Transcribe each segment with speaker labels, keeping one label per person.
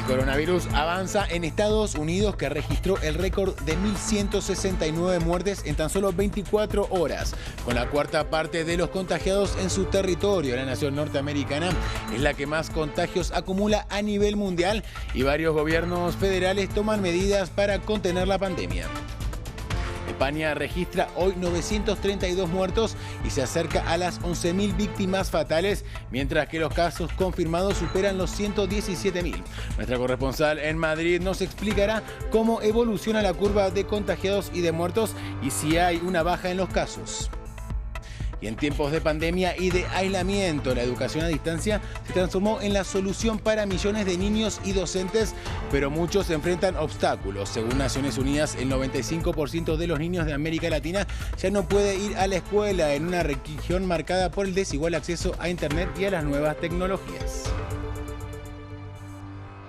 Speaker 1: coronavirus avanza en Estados Unidos, que registró el récord de 1.169 muertes en tan solo 24 horas. Con la cuarta parte de los contagiados en su territorio, la nación norteamericana es la que más contagios acumula a nivel mundial y varios gobiernos federales toman medidas para contener la pandemia. España registra hoy 932 muertos y se acerca a las 11.000 víctimas fatales, mientras que los casos confirmados superan los 117.000. Nuestra corresponsal en Madrid nos explicará cómo evoluciona la curva de contagiados y de muertos y si hay una baja en los casos. Y en tiempos de pandemia y de aislamiento, la educación a distancia se transformó en la solución para millones de niños y docentes, pero muchos enfrentan obstáculos. Según Naciones Unidas, el 95% de los niños de América Latina ya no puede ir a la escuela en una región marcada por el desigual acceso a Internet y a las nuevas tecnologías.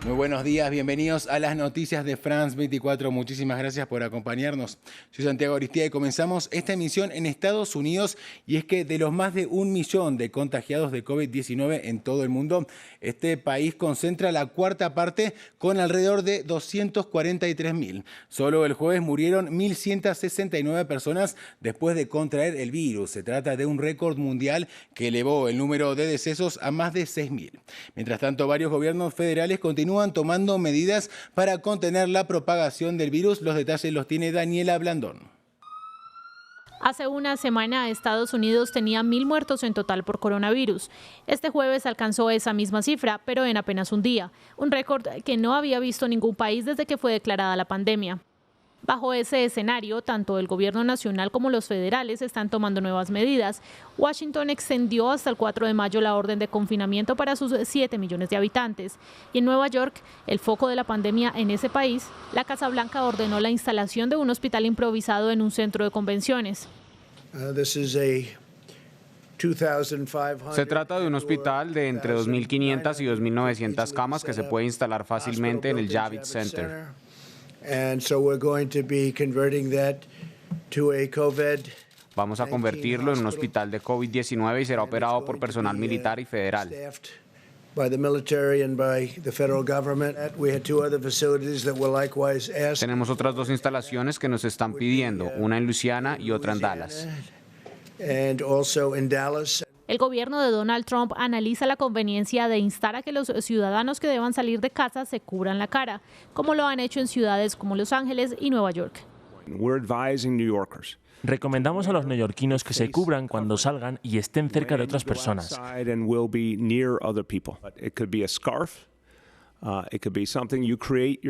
Speaker 1: Muy buenos días, bienvenidos a las noticias de France 24. Muchísimas gracias por acompañarnos. Soy Santiago Aristía y comenzamos esta emisión en Estados Unidos. Y es que de los más de 1 millón de contagiados de COVID-19 en todo el mundo, este país concentra la cuarta parte con alrededor de 243.000. Solo el jueves murieron 1.169 personas después de contraer el virus. Se trata de un récord mundial que elevó el número de decesos a más de 6.000. Mientras tanto, varios gobiernos federales continúan tomando medidas para contener la propagación del virus. Los detalles los tiene Daniela Blandón.
Speaker 2: Hace una semana, Estados Unidos tenía 1.000 muertos en total por coronavirus. Este jueves alcanzó esa misma cifra, pero en apenas un día. Un récord que no había visto ningún país desde que fue declarada la pandemia. Bajo ese escenario, tanto el gobierno nacional como los federales están tomando nuevas medidas. Washington extendió hasta el 4 de mayo la orden de confinamiento para sus 7 millones de habitantes. Y en Nueva York, el foco de la pandemia en ese país, la Casa Blanca ordenó la instalación de un hospital improvisado en un centro de convenciones.
Speaker 3: Se trata de un hospital de entre 2.500 y 2.900 camas que se puede instalar fácilmente en el Javits Center. Vamos a convertirlo en un hospital de COVID-19 y será operado por personal militar y federal. Tenemos otras 2 instalaciones que nos están pidiendo, una en Luisiana y otra en Dallas.
Speaker 2: El gobierno de Donald Trump analiza la conveniencia de instar a que los ciudadanos que deban salir de casa se cubran la cara, como lo han hecho en ciudades como Los Ángeles y Nueva York.
Speaker 4: Recomendamos a los neoyorquinos que se cubran cuando salgan y estén cerca de otras personas.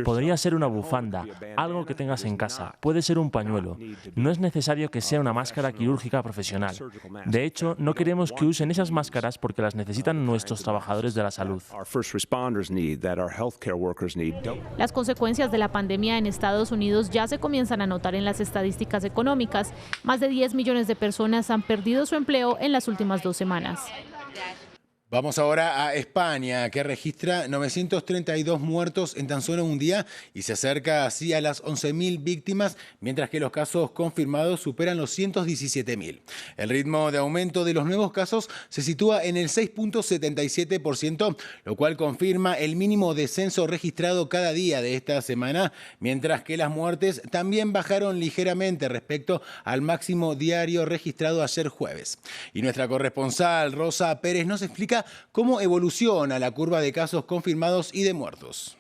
Speaker 4: Podría ser una bufanda, algo que tengas en casa, puede ser un pañuelo. No es necesario que sea una máscara quirúrgica profesional. De hecho, no queremos que usen esas máscaras porque las necesitan nuestros trabajadores de la salud.
Speaker 2: Las consecuencias de la pandemia en Estados Unidos ya se comienzan a notar en las estadísticas económicas. Más de 10 millones de personas han perdido su empleo en las últimas 2 semanas.
Speaker 1: Vamos ahora a España, que registra 932 muertos en tan solo un día y se acerca así a las 11.000 víctimas, mientras que los casos confirmados superan los 117.000. El ritmo de aumento de los nuevos casos se sitúa en el 6.77%, lo cual confirma el mínimo descenso registrado cada día de esta semana, mientras que las muertes también bajaron ligeramente respecto al máximo diario registrado ayer jueves. Y nuestra corresponsal Rosa Pérez nos explica cómo evoluciona la curva de casos confirmados y de muertos.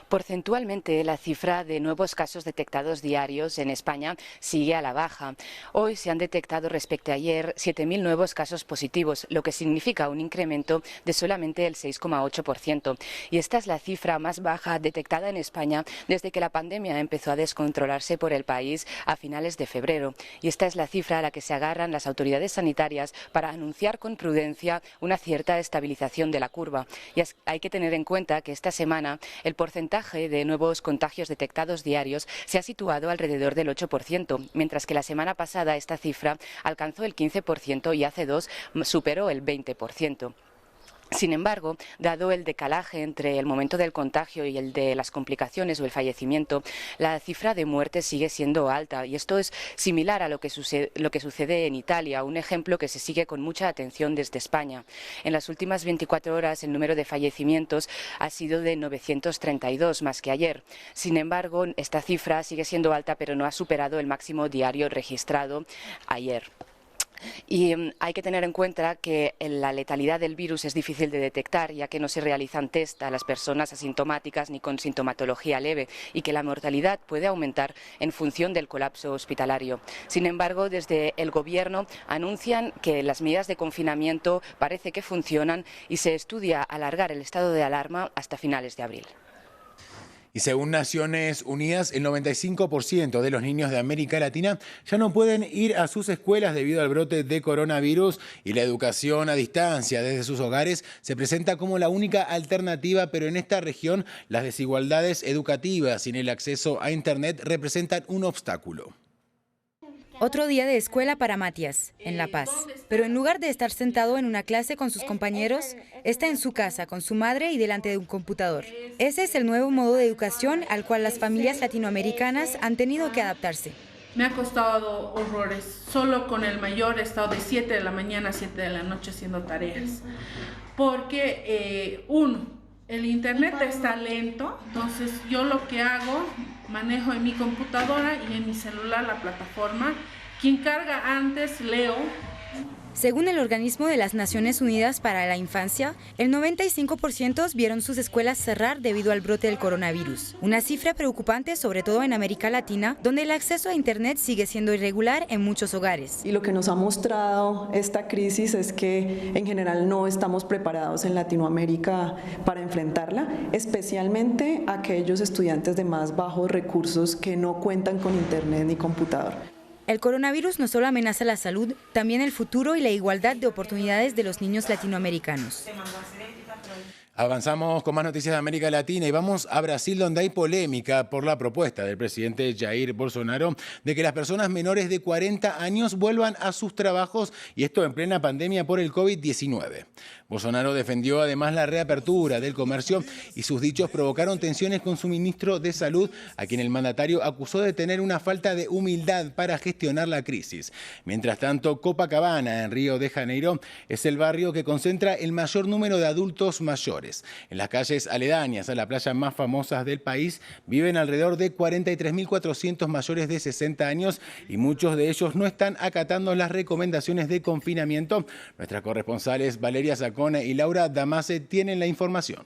Speaker 5: Porcentualmente, la cifra de nuevos casos detectados diarios en España sigue a la baja. Hoy se han detectado respecto a ayer 7.000 nuevos casos positivos, lo que significa un incremento de solamente el 6,8%. Y esta es la cifra más baja detectada en España desde que la pandemia empezó a descontrolarse por el país a finales de febrero. Y esta es la cifra a la que se agarran las autoridades sanitarias para anunciar con prudencia una cierta estabilización de la curva. Y hay que tener en cuenta que esta semana el porcentaje de nuevos contagios detectados diarios se ha situado alrededor del 8%, mientras que la semana pasada esta cifra alcanzó el 15% y hace 2 superó el 20%. Sin embargo, dado el decalaje entre el momento del contagio y el de las complicaciones o el fallecimiento, la cifra de muertes sigue siendo alta y esto es similar a lo que sucede en Italia, un ejemplo que se sigue con mucha atención desde España. En las últimas 24 horas el número de fallecimientos ha sido de 932 más que ayer. Sin embargo, esta cifra sigue siendo alta pero no ha superado el máximo diario registrado ayer. Y hay que tener en cuenta que la letalidad del virus es difícil de detectar, ya que no se realizan test a las personas asintomáticas ni con sintomatología leve y que la mortalidad puede aumentar en función del colapso hospitalario. Sin embargo, desde el Gobierno anuncian que las medidas de confinamiento parece que funcionan y se estudia alargar el estado de alarma hasta finales de abril.
Speaker 1: Y según Naciones Unidas, el 95% de los niños de América Latina ya no pueden ir a sus escuelas debido al brote de coronavirus y la educación a distancia desde sus hogares se presenta como la única alternativa, pero en esta región las desigualdades educativas sin el acceso a Internet representan un obstáculo.
Speaker 6: Otro día de escuela para Matías, en La Paz. Pero en lugar de estar sentado en una clase con sus compañeros, está en su casa con su madre y delante de un computador. Ese es el nuevo modo de educación al cual las familias latinoamericanas han tenido que adaptarse.
Speaker 7: Me ha costado horrores. Solo con el mayor he estado de 7 de la mañana a 7 de la noche haciendo tareas. Porque, el internet está lento, entonces yo lo que hago, manejo en mi computadora y en mi celular la plataforma. Quien carga antes, leo.
Speaker 6: Según el Organismo de las Naciones Unidas para la Infancia, el 95% vieron sus escuelas cerrar debido al brote del coronavirus. Una cifra preocupante, sobre todo en América Latina, donde el acceso a Internet sigue siendo irregular en muchos hogares.
Speaker 8: Y lo que nos ha mostrado esta crisis es que en general no estamos preparados en Latinoamérica para enfrentarla, especialmente aquellos estudiantes de más bajos recursos que no cuentan con Internet ni computador.
Speaker 6: El coronavirus no solo amenaza la salud, también el futuro y la igualdad de oportunidades de los niños latinoamericanos.
Speaker 1: Avanzamos con más noticias de América Latina y vamos a Brasil, donde hay polémica por la propuesta del presidente Jair Bolsonaro de que las personas menores de 40 años vuelvan a sus trabajos, y esto en plena pandemia por el COVID-19. Bolsonaro defendió además la reapertura del comercio y sus dichos provocaron tensiones con su ministro de Salud, a quien el mandatario acusó de tener una falta de humildad para gestionar la crisis. Mientras tanto, Copacabana, en Río de Janeiro, es el barrio que concentra el mayor número de adultos mayores. En las calles aledañas a la playa más famosas del país viven alrededor de 43.400 mayores de 60 años y muchos de ellos no están acatando las recomendaciones de confinamiento. Nuestras corresponsales Valeria Sacone y Laura Damase tienen la información.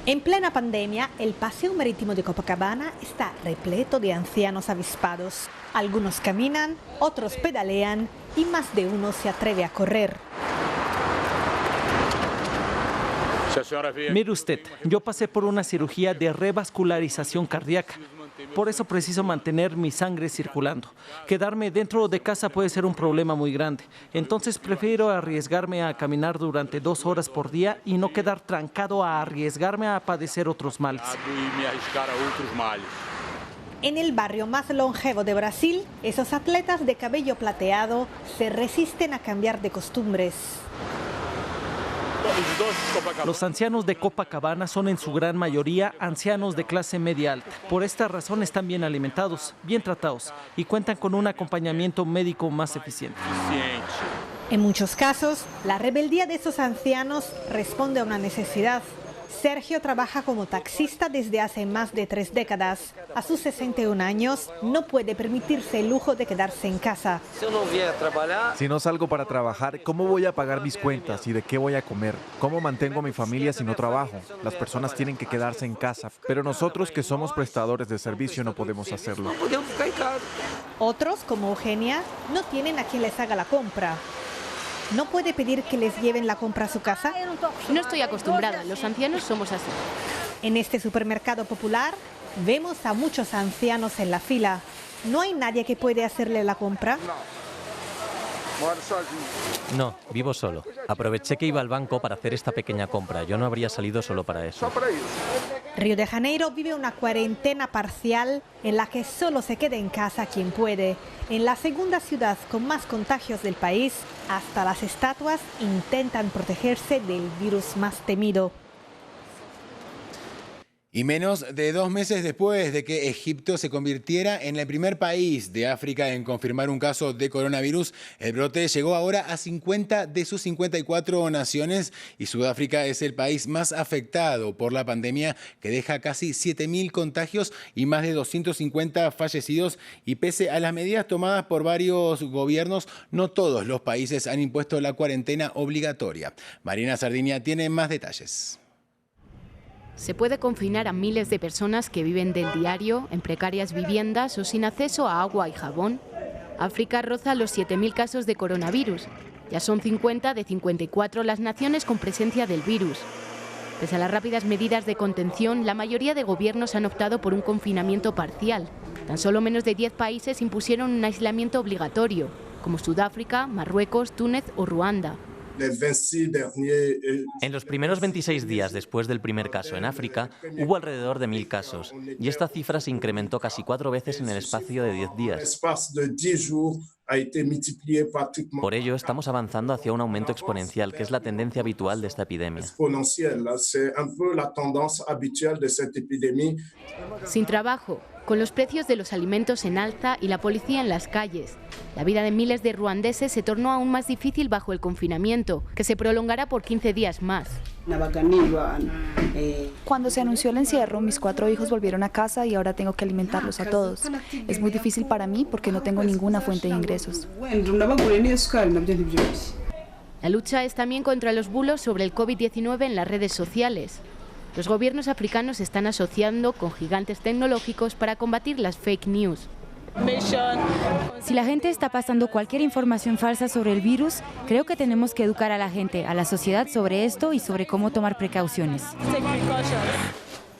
Speaker 9: En plena pandemia, el paseo marítimo de Copacabana está repleto de ancianos avispados. Algunos caminan, otros pedalean y más de uno se atreve a correr.
Speaker 10: Mire usted, yo pasé por una cirugía de revascularización cardíaca. Por eso preciso mantener mi sangre circulando. Quedarme dentro de casa puede ser un problema muy grande. Entonces prefiero arriesgarme a caminar durante 2 horas por día y no quedar trancado a arriesgarme a padecer otros males.
Speaker 9: En el barrio más longevo de Brasil, esos atletas de cabello plateado se resisten a cambiar de costumbres.
Speaker 10: Los ancianos de Copacabana son en su gran mayoría ancianos de clase media alta. Por esta razón están bien alimentados, bien tratados y cuentan con un acompañamiento médico más eficiente.
Speaker 9: En muchos casos, la rebeldía de esos ancianos responde a una necesidad. Sergio trabaja como taxista desde hace más de 3 décadas. A sus 61 años no puede permitirse el lujo de quedarse en casa.
Speaker 11: Si no salgo para trabajar, ¿cómo voy a pagar mis cuentas y de qué voy a comer? ¿Cómo mantengo a mi familia si no trabajo? Las personas tienen que quedarse en casa, pero nosotros que somos prestadores de servicio no podemos hacerlo.
Speaker 9: Otros, como Eugenia, no tienen a quien les haga la compra. ¿No puede pedir que les lleven la compra a su casa?
Speaker 12: No estoy acostumbrada, los ancianos somos así.
Speaker 9: En este supermercado popular vemos a muchos ancianos en la fila. ¿No hay nadie que puede hacerle la compra?
Speaker 13: No, vivo solo. Aproveché que iba al banco para hacer esta pequeña compra. Yo no habría salido solo para eso.
Speaker 9: Río de Janeiro vive una cuarentena parcial en la que solo se queda en casa quien puede. En la segunda ciudad con más contagios del país, hasta las estatuas intentan protegerse del virus más temido.
Speaker 1: Y menos de 2 meses después de que Egipto se convirtiera en el primer país de África en confirmar un caso de coronavirus, el brote llegó ahora a 50 de sus 54 naciones y Sudáfrica es el país más afectado por la pandemia, que deja casi 7.000 contagios y más de 250 fallecidos. Y pese a las medidas tomadas por varios gobiernos, no todos los países han impuesto la cuarentena obligatoria. Marina Sardinia tiene más detalles.
Speaker 12: Se puede confinar a miles de personas que viven del diario, en precarias viviendas o sin acceso a agua y jabón. África roza los 7.000 casos de coronavirus. Ya son 50 de 54 las naciones con presencia del virus. Pese a las rápidas medidas de contención, la mayoría de gobiernos han optado por un confinamiento parcial. Tan solo menos de 10 países impusieron un aislamiento obligatorio, como Sudáfrica, Marruecos, Túnez o Ruanda.
Speaker 13: En los primeros 26 días después del primer caso en África, hubo alrededor de 1.000 casos, y esta cifra se incrementó casi 4 veces en el espacio de 10 días. Por ello, estamos avanzando hacia un aumento exponencial, que es la tendencia habitual de esta epidemia.
Speaker 12: Sin trabajo, con los precios de los alimentos en alza y la policía en las calles, la vida de miles de ruandeses se tornó aún más difícil bajo el confinamiento, que se prolongará por 15 días más.
Speaker 14: Cuando se anunció el encierro, mis 4 hijos volvieron a casa y ahora tengo que alimentarlos a todos. Es muy difícil para mí porque no tengo ninguna fuente de ingresos.
Speaker 12: La lucha es también contra los bulos sobre el COVID-19 en las redes sociales. Los gobiernos africanos se están asociando con gigantes tecnológicos para combatir las fake news.
Speaker 6: Si la gente está pasando cualquier información falsa sobre el virus, creo que tenemos que educar a la gente, a la sociedad sobre esto y sobre cómo tomar precauciones.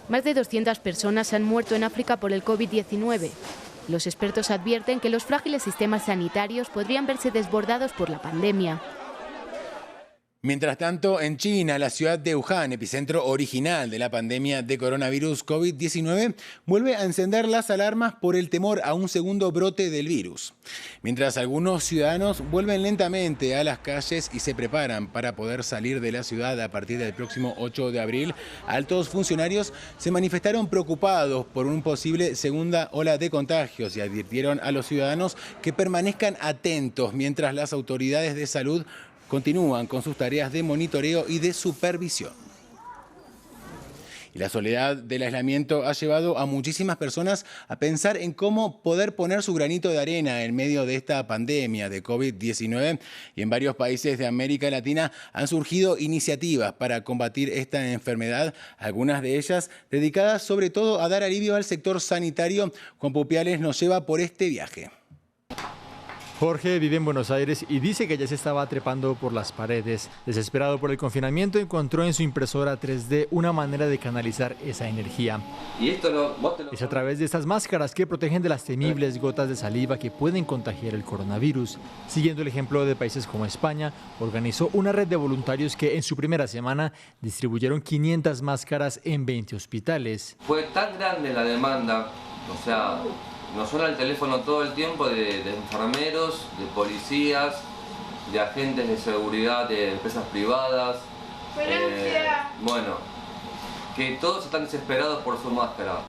Speaker 12: Más de 200 personas han muerto en África por el COVID-19. Los expertos advierten que los frágiles sistemas sanitarios podrían verse desbordados por la pandemia.
Speaker 1: Mientras tanto, en China, la ciudad de Wuhan, epicentro original de la pandemia de coronavirus COVID-19, vuelve a encender las alarmas por el temor a un segundo brote del virus. Mientras algunos ciudadanos vuelven lentamente a las calles y se preparan para poder salir de la ciudad a partir del próximo 8 de abril, altos funcionarios se manifestaron preocupados por una posible segunda ola de contagios y advirtieron a los ciudadanos que permanezcan atentos mientras las autoridades de salud continúan con sus tareas de monitoreo y de supervisión. Y la soledad del aislamiento ha llevado a muchísimas personas a pensar en cómo poder poner su granito de arena en medio de esta pandemia de COVID-19. Y en varios países de América Latina han surgido iniciativas para combatir esta enfermedad, algunas de ellas dedicadas sobre todo a dar alivio al sector sanitario. Juan Pupiales nos lleva por este viaje.
Speaker 15: Jorge vive en Buenos Aires y dice que ya se estaba trepando por las paredes. Desesperado por el confinamiento, encontró en su impresora 3D una manera de canalizar esa energía. Es a través de estas máscaras que protegen de las temibles gotas de saliva que pueden contagiar el coronavirus. Siguiendo el ejemplo de países como España, organizó una red de voluntarios que en su primera semana distribuyeron 500 máscaras en 20 hospitales.
Speaker 16: Fue tan grande la demanda, nos suena el teléfono todo el tiempo de enfermeros, de policías, de agentes de seguridad, de empresas privadas. Que todos están desesperados por su máscara.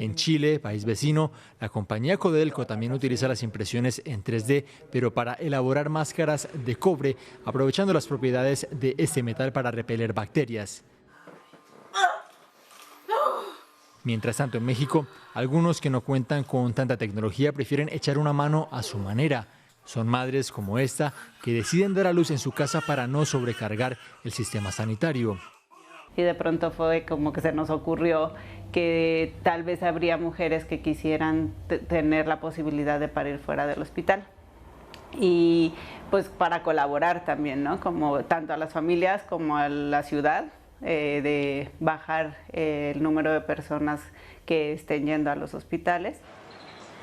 Speaker 15: En Chile, país vecino, la compañía Codelco también utiliza las impresiones en 3D, pero para elaborar máscaras de cobre, aprovechando las propiedades de este metal para repeler bacterias. Mientras tanto, en México, algunos que no cuentan con tanta tecnología prefieren echar una mano a su manera. Son madres como esta que deciden dar a luz en su casa para no sobrecargar el sistema sanitario.
Speaker 17: Y de pronto fue como que se nos ocurrió que tal vez habría mujeres que quisieran tener la posibilidad de parir fuera del hospital. Y pues para colaborar también, ¿no? Como tanto a las familias como a la ciudad. De bajar el número de personas que estén yendo a los hospitales.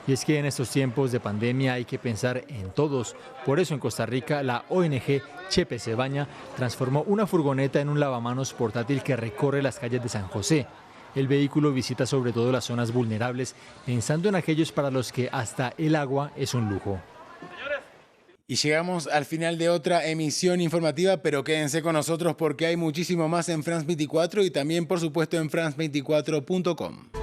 Speaker 15: Y es que en estos tiempos de pandemia hay que pensar en todos. Por eso en Costa Rica la ONG Chepe se baña transformó una furgoneta en un lavamanos portátil que recorre las calles de San José. El vehículo visita sobre todo las zonas vulnerables, pensando en aquellos para los que hasta el agua es un lujo.
Speaker 1: Y llegamos al final de otra emisión informativa, pero quédense con nosotros porque hay muchísimo más en France 24 y también, por supuesto, en france24.com.